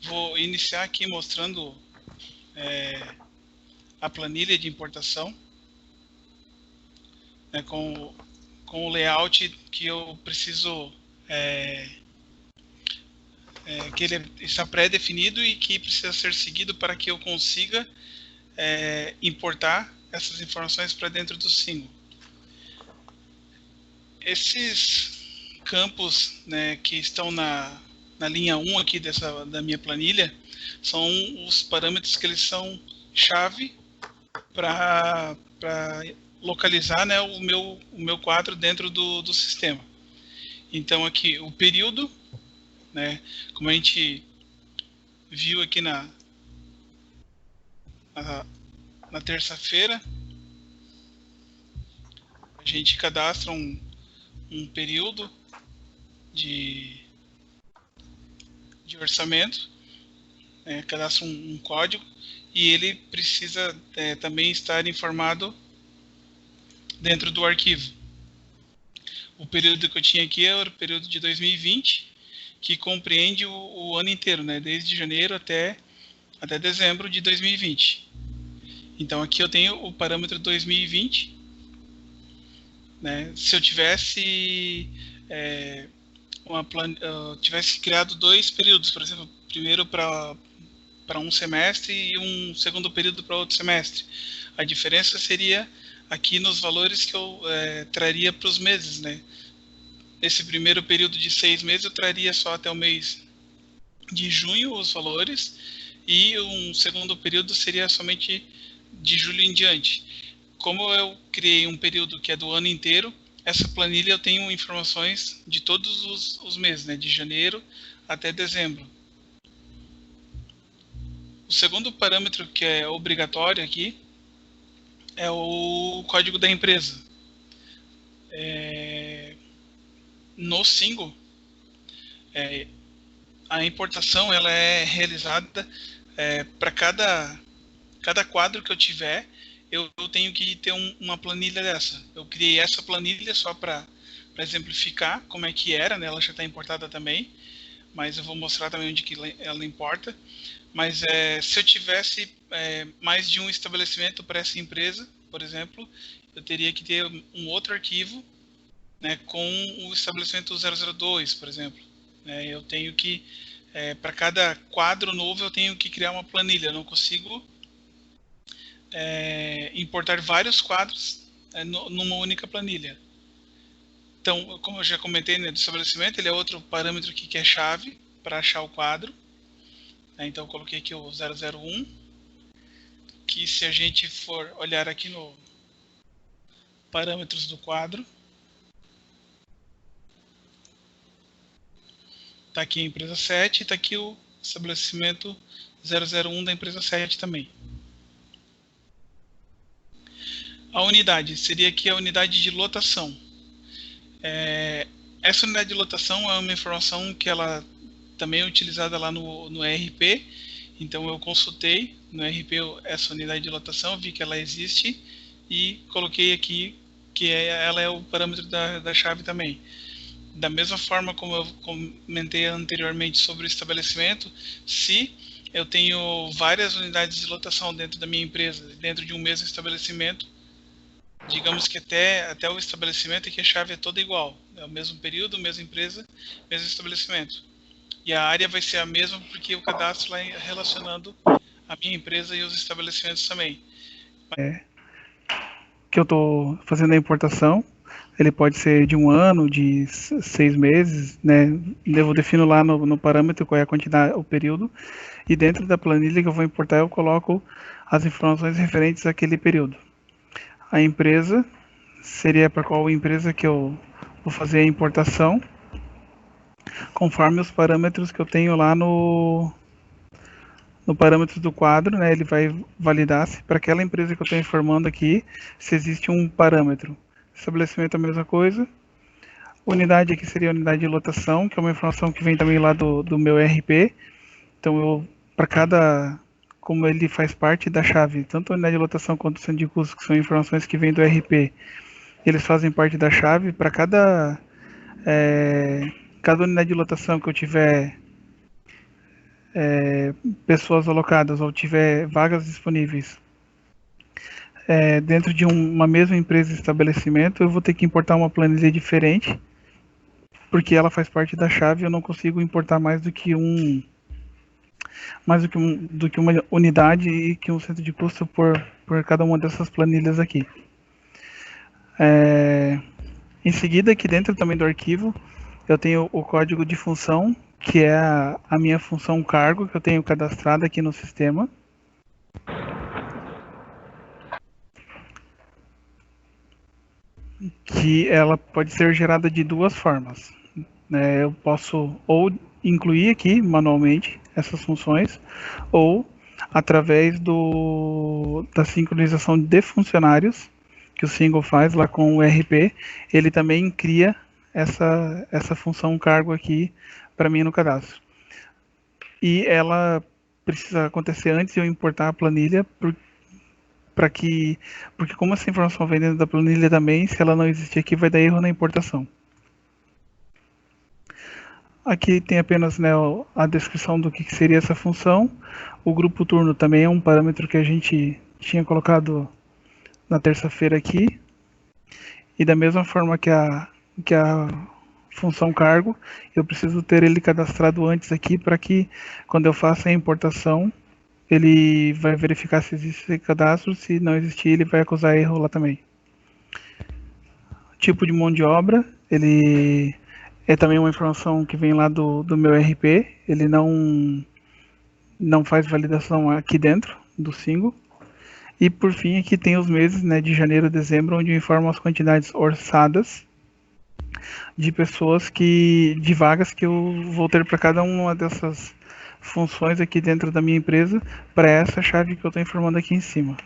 vou iniciar aqui mostrando a planilha de importação, né, com o layout que eu preciso, que ele está pré-definido e que precisa ser seguido para que eu consiga importar essas informações para dentro do Single. Esses campos, né, que estão na linha 1 aqui da minha planilha são os parâmetros que eles são chave para localizar, né, o meu quadro dentro do sistema. Então aqui o período, né, como a gente viu aqui na terça-feira, a gente cadastra um período de orçamento, cadastra um código, e ele precisa também estar informado dentro do arquivo. O período que eu tinha aqui era o período de 2020, que compreende o ano inteiro, né, desde janeiro até dezembro de 2020. Então aqui eu tenho o parâmetro 2020. Né? Se eu tivesse tivesse criado 2 períodos, por exemplo, primeiro para um semestre e um segundo período para outro semestre, a diferença seria aqui nos valores que eu traria para os meses, né? Esse primeiro período de 6 meses eu traria só até o mês de junho os valores, e um segundo período seria somente de julho em diante. Como eu criei um período que é do ano inteiro, essa planilha eu tenho informações de todos os meses, né, de janeiro até dezembro. O segundo parâmetro que é obrigatório aqui é o código da empresa. No Single, a importação ela é realizada para cada quadro que eu tiver. Eu tenho que ter uma planilha dessa. Eu criei essa planilha só para exemplificar como é que era, né? Ela já está importada também, mas eu vou mostrar também onde que ela importa. Mas se eu tivesse mais de um estabelecimento para essa empresa, por exemplo, eu teria que ter um outro arquivo, né, com o estabelecimento 002, por exemplo. Eu tenho que, para cada quadro novo, eu tenho que criar uma planilha. Eu não consigo importar vários quadros numa única planilha. Então, como eu já comentei, né, do estabelecimento, ele é outro parâmetro aqui que é chave para achar o quadro. Então, eu coloquei aqui o 001, que se a gente for olhar aqui no parâmetros do quadro, está aqui a empresa 7 e está aqui o estabelecimento 001 da empresa 7 também. A unidade seria aqui a unidade de lotação. Essa unidade de lotação é uma informação que ela também é utilizada lá no ERP. Então eu consultei no ERP essa unidade de lotação, vi que ela existe e coloquei aqui que ela é o parâmetro da chave também. Da mesma forma como eu comentei anteriormente sobre o estabelecimento, se eu tenho várias unidades de lotação dentro da minha empresa, dentro de um mesmo estabelecimento, digamos que até o estabelecimento aqui a chave é toda igual, é o mesmo período, mesma empresa, mesmo estabelecimento. E a área vai ser a mesma porque eu cadastro lá relacionando a minha empresa e os estabelecimentos também. Que eu estou fazendo a importação, ele pode ser de 1 ano, de 6 meses, né? Eu defino lá no parâmetro qual é a quantidade, o período, e dentro da planilha que eu vou importar eu coloco as informações referentes àquele período. A empresa seria para qual empresa que eu vou fazer a importação, conforme os parâmetros que eu tenho lá no parâmetro do quadro, né, ele vai validar se para aquela empresa que eu estou informando aqui, se existe um parâmetro. Estabelecimento é a mesma coisa. Unidade aqui seria a unidade de lotação, que é uma informação que vem também lá do meu ERP. Então, para cada, como ele faz parte da chave, tanto a unidade de lotação quanto o centro de custos, que são informações que vêm do ERP, eles fazem parte da chave. Para cada unidade de lotação que eu tiver pessoas alocadas ou tiver vagas disponíveis dentro de uma mesma empresa e estabelecimento, eu vou ter que importar uma planilha diferente, porque ela faz parte da chave, eu não consigo importar mais do que uma unidade e que um centro de custo por cada uma dessas planilhas aqui. Em seguida, aqui dentro também do arquivo, eu tenho o código de função, que é a minha função cargo, que eu tenho cadastrada aqui no sistema. Que ela pode ser gerada de duas formas. Eu posso ou incluir aqui manualmente essas funções, ou através da sincronização de funcionários, que o Single faz lá com o ERP, ele também cria essa função cargo aqui para mim no cadastro. E ela precisa acontecer antes de eu importar a planilha, porque como essa informação vem dentro da planilha também, se ela não existir aqui, vai dar erro na importação. Aqui tem apenas, né, a descrição do que seria essa função. O grupo turno também é um parâmetro que a gente tinha colocado na terça-feira aqui. E da mesma forma que a função cargo, eu preciso ter ele cadastrado antes aqui, para que quando eu faça a importação, ele vai verificar se existe esse cadastro. Se não existir, ele vai acusar erro lá também. Tipo de mão de obra, ele é também uma informação que vem lá do meu RP. Ele não faz validação aqui dentro do Single. E por fim, aqui tem os meses, né, de janeiro a dezembro, onde eu informo as quantidades orçadas de pessoas de vagas que eu vou ter para cada uma dessas funções aqui dentro da minha empresa, para essa chave que eu estou informando aqui em cima.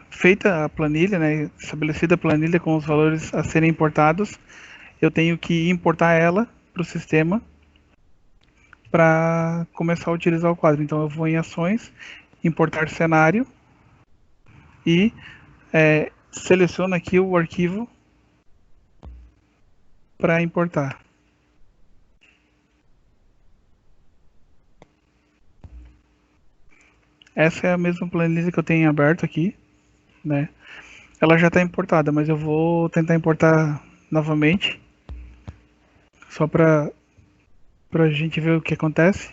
Feita a planilha, né, estabelecida a planilha com os valores a serem importados, eu tenho que importar ela para o sistema para começar a utilizar o quadro. Então eu vou em ações, importar cenário e seleciono aqui o arquivo para importar. Essa é a mesma planilha que eu tenho aberto aqui, né? Ela já está importada, mas eu vou tentar importar novamente, só para a gente ver o que acontece.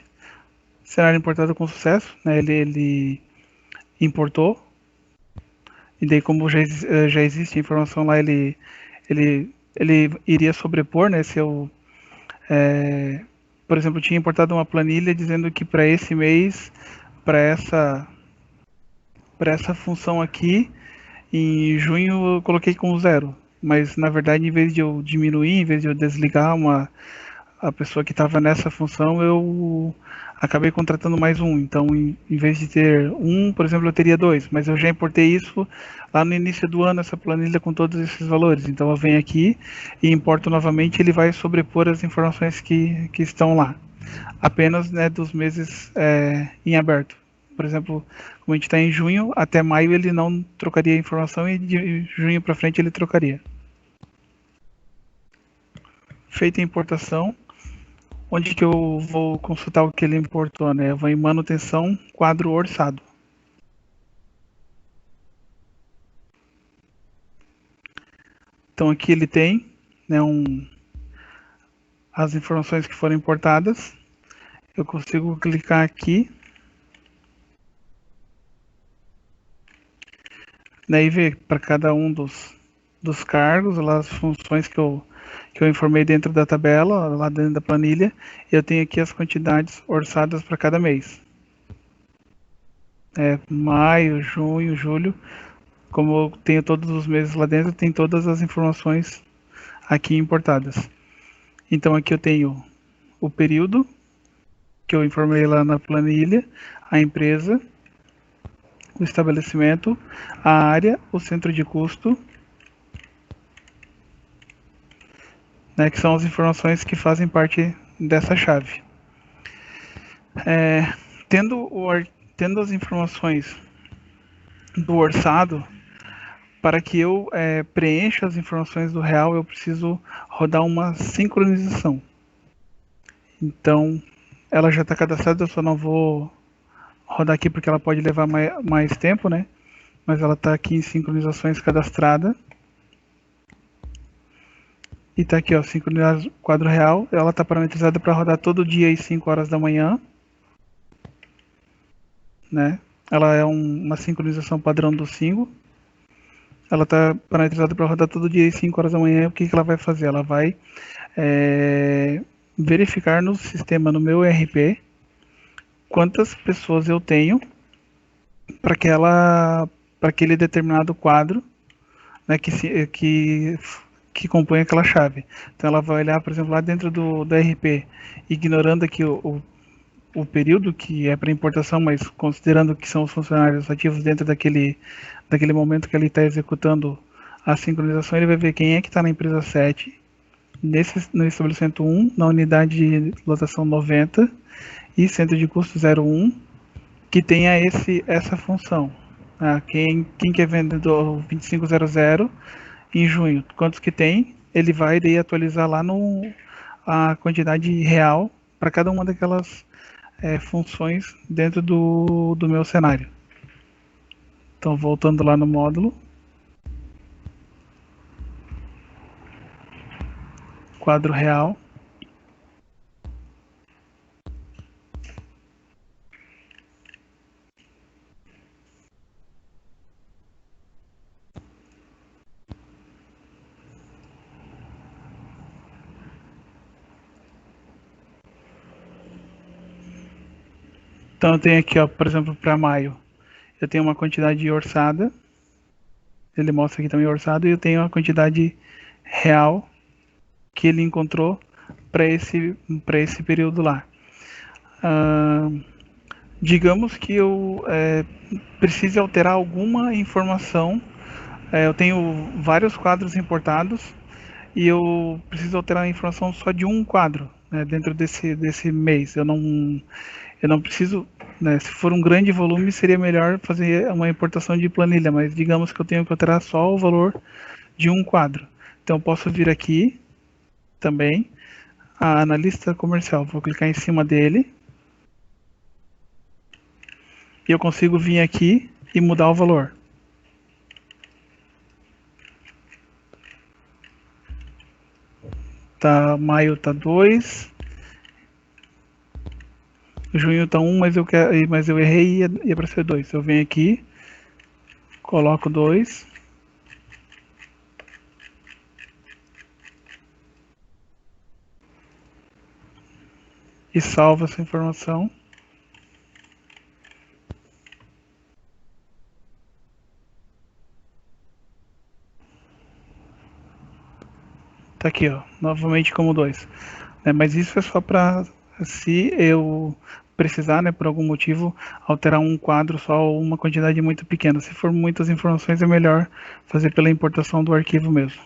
Cenário importado com sucesso, né? Ele importou, e daí como já existe a informação lá, ele iria sobrepor, né? Se eu, por exemplo, tinha importado uma planilha dizendo que para esse mês, para essa função aqui, em junho eu coloquei com 0, mas na verdade, em vez de eu diminuir, em vez de eu desligar a pessoa que estava nessa função, eu acabei contratando mais um. Então, em vez de ter um, por exemplo, eu teria 2, mas eu já importei isso lá no início do ano, essa planilha com todos esses valores. Então eu venho aqui e importo novamente, ele vai sobrepor as informações que estão lá, apenas, né, dos meses em aberto. Por exemplo, como a gente está em junho, até maio ele não trocaria a informação, e de junho para frente ele trocaria. Feita a importação, onde que eu vou consultar o que ele importou, né? Eu vou em manutenção, quadro orçado. Então aqui ele tem, né, as informações que foram importadas. Eu consigo clicar aqui, daí ver para cada um dos cargos, lá as funções que eu informei dentro da tabela, lá dentro da planilha. Eu tenho aqui as quantidades orçadas para cada mês. Maio, junho, julho. Como eu tenho todos os meses lá dentro, tem todas as informações aqui importadas. Então aqui eu tenho o período que eu informei lá na planilha, a empresa, o estabelecimento, a área, o centro de custo, né, que são as informações que fazem parte dessa chave. Tendo as informações do orçado, para que eu preencha as informações do real, eu preciso rodar uma sincronização. Então, ela já está cadastrada, eu só não vou rodar aqui porque ela pode levar mais tempo, né? Mas ela está aqui em sincronizações cadastrada. E está aqui, ó, sincronizar quadro real. Ela está parametrizada para rodar todo dia às 5 horas da manhã. Né? Ela é uma sincronização padrão do Singo. Ela está parametrizada para rodar todo dia às 5 horas da manhã. O que ela vai fazer? Ela vai verificar no sistema, no meu ERP, quantas pessoas eu tenho para aquele determinado quadro, né, que compõe aquela chave. Então ela vai olhar, por exemplo, lá dentro do ERP, ignorando aqui o período que é para importação, mas considerando que são os funcionários ativos dentro daquele momento que ele está executando a sincronização, ele vai ver quem é que está na empresa 7, no estabelecimento 1, na unidade de lotação 90 e centro de custo 01, que tenha essa função. Quem que é vendedor 2500 em junho, quantos que tem, ele vai daí atualizar lá a quantidade real para cada uma daquelas funções dentro do meu cenário. Então, voltando lá no módulo, quadro real, então eu tenho aqui, ó, por exemplo, para maio, eu tenho uma quantidade orçada, ele mostra aqui também orçado, e eu tenho a quantidade real que ele encontrou para esse período lá. Digamos que eu precise alterar alguma informação. Eu tenho vários quadros importados e eu preciso alterar a informação só de um quadro, né, dentro desse mês. Eu não preciso, né, se for um grande volume, seria melhor fazer uma importação de planilha, mas digamos que eu tenho que alterar só o valor de um quadro. Então eu posso vir aqui também, a analista comercial, vou clicar em cima dele e eu consigo vir aqui e mudar o valor. Maio tá 2, junho tá 1, mas eu errei e ia para ser 2. Eu venho aqui, coloco 2, e salvo essa informação. Tá aqui, ó, novamente como 2. Mas isso é só para se eu precisar, né, por algum motivo, alterar um quadro só ou uma quantidade muito pequena. Se for muitas informações, é melhor fazer pela importação do arquivo mesmo.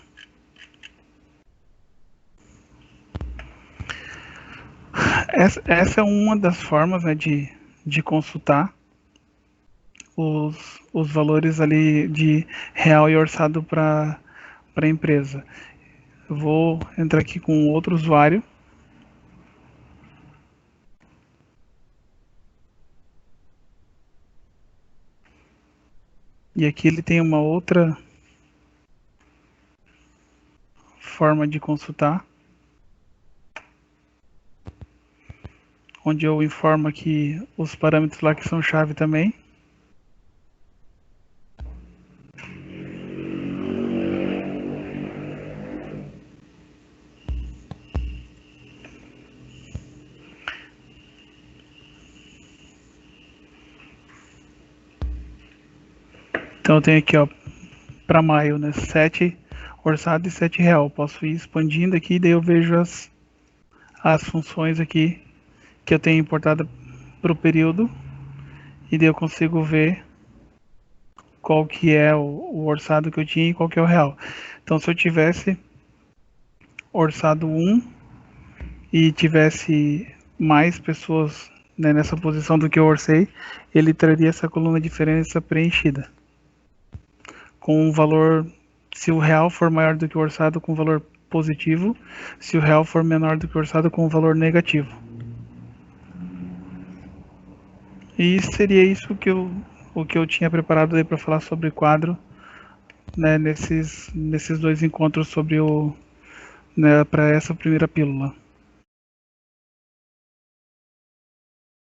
Essa é uma das formas, né, de consultar os valores ali de real e orçado para a empresa. Eu vou entrar aqui com outro usuário. E aqui ele tem uma outra forma de consultar, onde eu informo aqui os parâmetros lá que são chave também. Então eu tenho aqui, ó, para maio, né, 7 orçado e 7 real. Posso ir expandindo aqui, daí eu vejo as funções aqui que eu tenho importado para o período, e daí eu consigo ver qual que é o orçado que eu tinha e qual que é o real. Então se eu tivesse orçado 1 e tivesse mais pessoas, né, nessa posição do que eu orcei, ele traria essa coluna de diferença preenchida. com um valor, se o real for maior do que o orçado, com valor positivo, se o real for menor do que o orçado, com valor negativo. E seria isso o que eu tinha preparado aí para falar sobre quadro, né, nesses dois encontros sobre né, para essa primeira pílula.